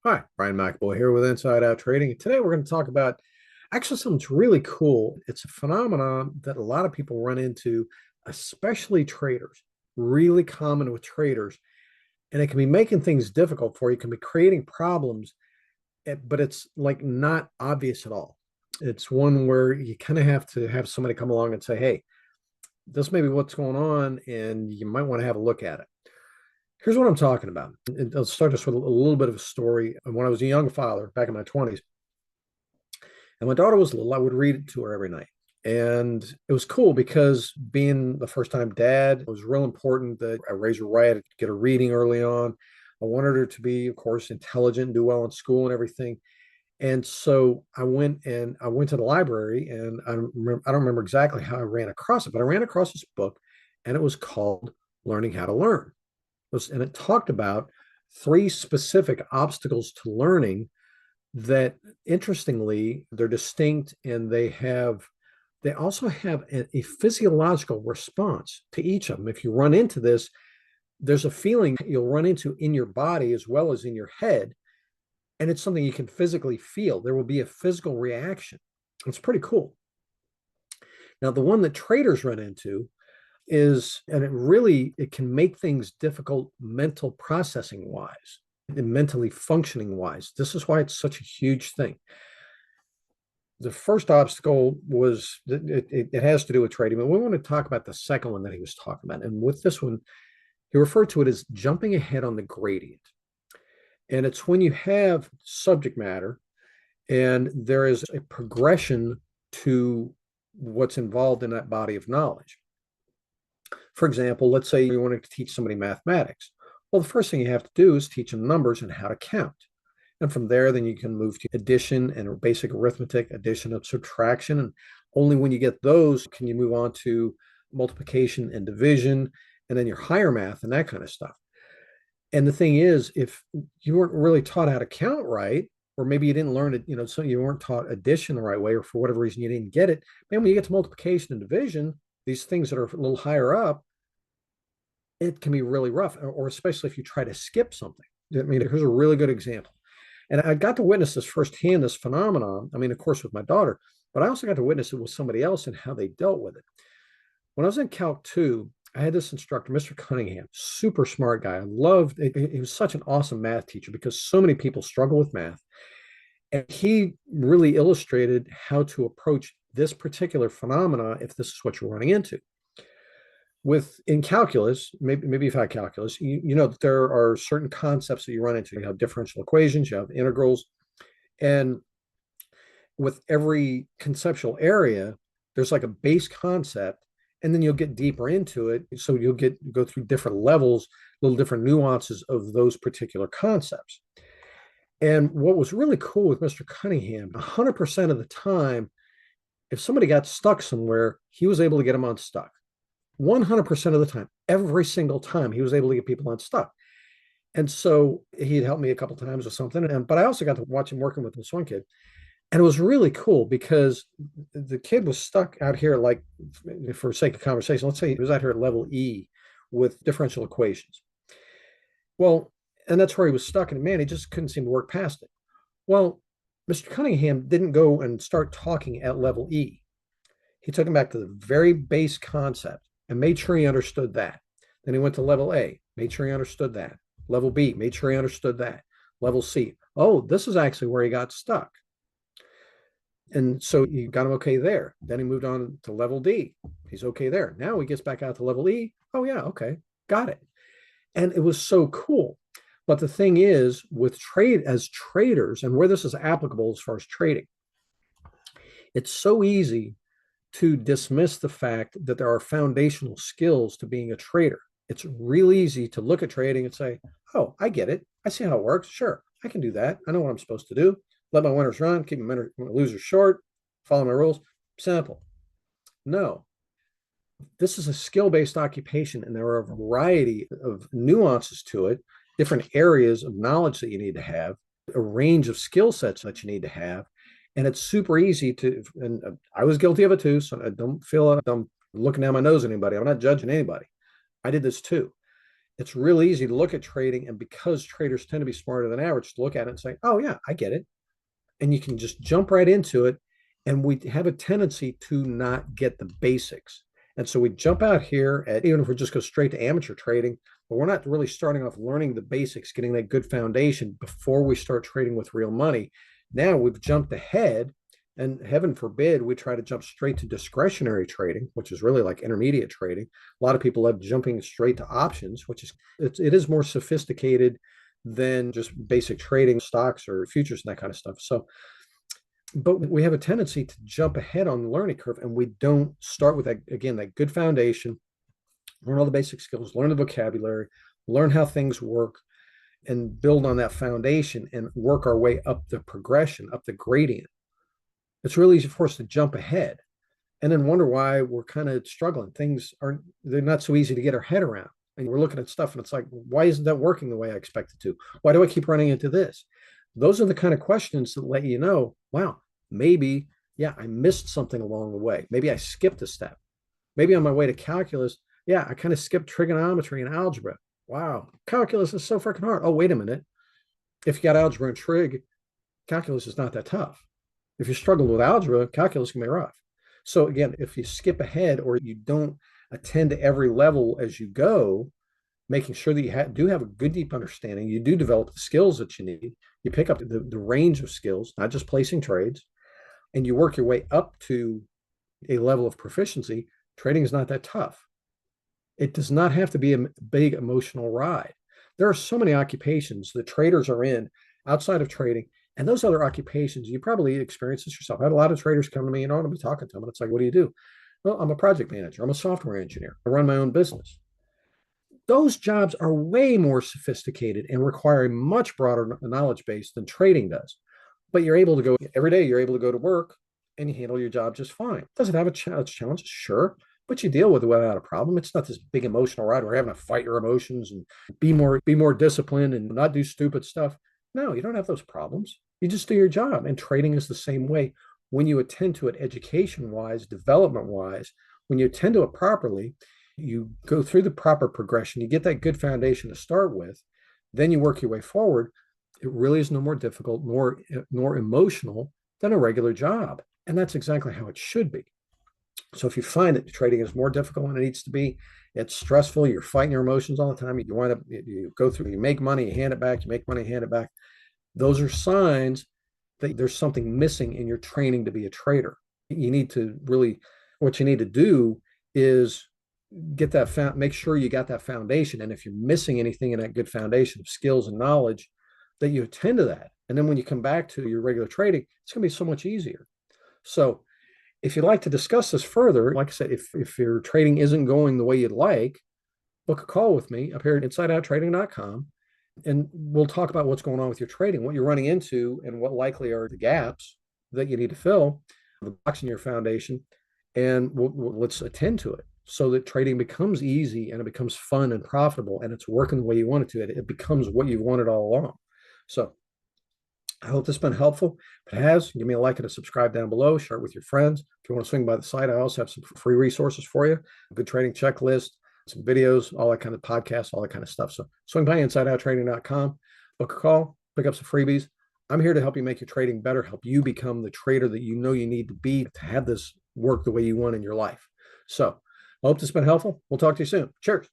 Hi, Brian McAboy here with Inside Out Trading. Today we're going to talk about actually something that's really cool. It's a phenomenon that a lot of people run into, especially traders, really common with traders. And it can be making things difficult for you, it can be creating problems, but it's like not obvious at all. It's one where you kind of have to have somebody come along and say, hey, this may be what's going on, and you might want to have a look at it. Here's what I'm talking about. And I'll start this with a little bit of a story. When I was a young father back in my 20s, and my daughter was little, I would read it to her every night. And it was cool because being the first time dad, it was real important that I raise her right, get her reading early on. I wanted her to be, of course, intelligent, do well in school and everything. And so I went to the library, and I don't remember exactly how I ran across it, but I ran across this book, and it was called Learning How to Learn. And it talked about three specific obstacles to learning that, interestingly, they're distinct, and they also have a physiological response to each of them. If you run into this, there's a feeling you'll run into in your body as well as in your head, and it's something you can physically feel. There will be a physical reaction. It's pretty cool. Now, the one that traders run into is, and it can make things difficult mental processing wise and mentally functioning wise. This is why it's such a huge thing. The first obstacle was it has to do with trading, but we want to talk about the second one that he was talking about. And with this one, he referred to it as jumping ahead on the gradient. And it's when you have subject matter and there is a progression to what's involved in that body of knowledge. For example, let's say you wanted to teach somebody mathematics. Well, the first thing you have to do is teach them numbers and how to count. And from there, then you can move to addition and basic arithmetic, addition and subtraction. And only when you get those can you move on to multiplication and division, and then your higher math and that kind of stuff. And the thing is, if you weren't really taught how to count right, or maybe you didn't learn it, so you weren't taught addition the right way, or for whatever reason you didn't get it, man, when you get to multiplication and division, these things that are a little higher up, it can be really rough, or especially if you try to skip something. I mean, here's a really good example. And I got to witness this firsthand, this phenomenon. I mean, of course, with my daughter, but I also got to witness it with somebody else and how they dealt with it. When I was in Calc 2, I had this instructor, Mr. Cunningham, super smart guy. I loved it. He was such an awesome math teacher because so many people struggle with math. And he really illustrated how to approach this particular phenomena if this is what you're running into. In calculus, maybe you've had calculus, you know that there are certain concepts that you run into. You have differential equations, you have integrals, and with every conceptual area, there's like a base concept, and then you'll get deeper into it. So you'll go through different levels, little different nuances of those particular concepts. And what was really cool with Mr. Cunningham, 100% of the time, if somebody got stuck somewhere, he was able to get them unstuck. 100% of the time, every single time, he was able to get people unstuck. And so he'd helped me a couple times or something. But I also got to watch him working with this one kid. And it was really cool because the kid was stuck out here, like, for sake of conversation, let's say he was out here at level E with differential equations. Well, and that's where he was stuck. And man, he just couldn't seem to work past it. Well, Mr. Cunningham didn't go and start talking at level E. He took him back to the very base concept and made sure he understood that. Then he went to level A, made sure he understood that. Level B, made sure he understood that. Level C, oh, this is actually where he got stuck. And so you got him okay there. Then he moved on to level D. He's okay there. Now he gets back out to level E. Oh, yeah, okay, got it. And it was so cool. But the thing is, with trade as traders, and where this is applicable as far as trading, it's so easy to dismiss the fact that there are foundational skills to being a trader. It's real easy to look at trading and say, oh, I get it. I see how it works. Sure, I can do that. I know what I'm supposed to do. Let my winners run, keep my losers short, follow my rules. Simple. No, this is a skill-based occupation, and there are a variety of nuances to it, different areas of knowledge that you need to have, a range of skill sets that you need to have. And it's super easy to, and I was guilty of it too. So I don't feel like I'm looking down my nose at anybody. I'm not judging anybody. I did this too. It's real easy to look at trading. And because traders tend to be smarter than average, to look at it and say, oh, yeah, I get it. And you can just jump right into it. And we have a tendency to not get the basics. And so we jump out here at, even if we just go straight to amateur trading, but we're not really starting off learning the basics, getting that good foundation before we start trading with real money. Now we've jumped ahead, and heaven forbid we try to jump straight to discretionary trading, which is really like intermediate trading. A lot of people love jumping straight to options, which is it is more sophisticated than just basic trading stocks or futures and that kind of stuff. So but we have a tendency to jump ahead on the learning curve, and we don't start with that, again, that good foundation, learn all the basic skills, learn the vocabulary, learn how things work, and build on that foundation and work our way up the progression, up the gradient. It's really easy for us to jump ahead and then wonder why we're kind of struggling. Things aren't, they're not so easy to get our head around. And we're looking at stuff and it's like, why isn't that working the way I expect it to? Why do I keep running into this? Those are the kind of questions that let you know, wow, maybe, yeah, I missed something along the way. Maybe I skipped a step. Maybe on my way to calculus, yeah, I kind of skipped trigonometry and algebra. Wow, calculus is so freaking hard. Oh, wait a minute. If you got algebra and trig, calculus is not that tough. If you struggle with algebra, calculus can be rough. So again, if you skip ahead or you don't attend to every level as you go, making sure that you do have a good deep understanding, you do develop the skills that you need, you pick up the range of skills, not just placing trades, and you work your way up to a level of proficiency. Trading is not that tough. It does not have to be a big emotional ride. There are so many occupations that traders are in outside of trading, and those other occupations, you probably experience this yourself. I had a lot of traders come to me and I want to be talking to them. And it's like, what do you do? Well, I'm a project manager. I'm a software engineer. I run my own business. Those jobs are way more sophisticated and require a much broader knowledge base than trading does. But you're able to go every day, you're able to go to work and you handle your job just fine. Does it have a challenge? Sure. But you deal with it without a problem. It's not this big emotional ride where you're having to fight your emotions and be more disciplined and not do stupid stuff. No, you don't have those problems. You just do your job. And trading is the same way. When you attend to it education wise, development wise, when you attend to it properly, you go through the proper progression, you get that good foundation to start with, then you work your way forward. It really is no more difficult nor emotional than a regular job. And that's exactly how it should be. So if you find that trading is more difficult than it needs to be, it's stressful, you're fighting your emotions all the time, you wind up, you go through, you make money, you hand it back, you make money, hand it back. Those are signs that there's something missing in your training to be a trader. You need to really, what you need to do is get that, make sure you got that foundation. And if you're missing anything in that good foundation of skills and knowledge, that you attend to that. And then when you come back to your regular trading, it's going to be so much easier. So if you'd like to discuss this further, like I said, if your trading isn't going the way you'd like, book a call with me up here at insideouttrading.com, and we'll talk about what's going on with your trading, what you're running into, and what likely are the gaps that you need to fill, the blocks in your foundation, and let's attend to it so that trading becomes easy and it becomes fun and profitable and it's working the way you want it to. It becomes what you wanted all along. So I hope this has been helpful. If it has, give me a like and a subscribe down below. Share it with your friends. If you want to swing by the site, I also have some free resources for you, a good trading checklist, some videos, all that kind of podcasts, all that kind of stuff. So swing by insideouttrading.com, book a call, pick up some freebies. I'm here to help you make your trading better, help you become the trader that you know you need to be to have this work the way you want in your life. So I hope this has been helpful. We'll talk to you soon. Cheers.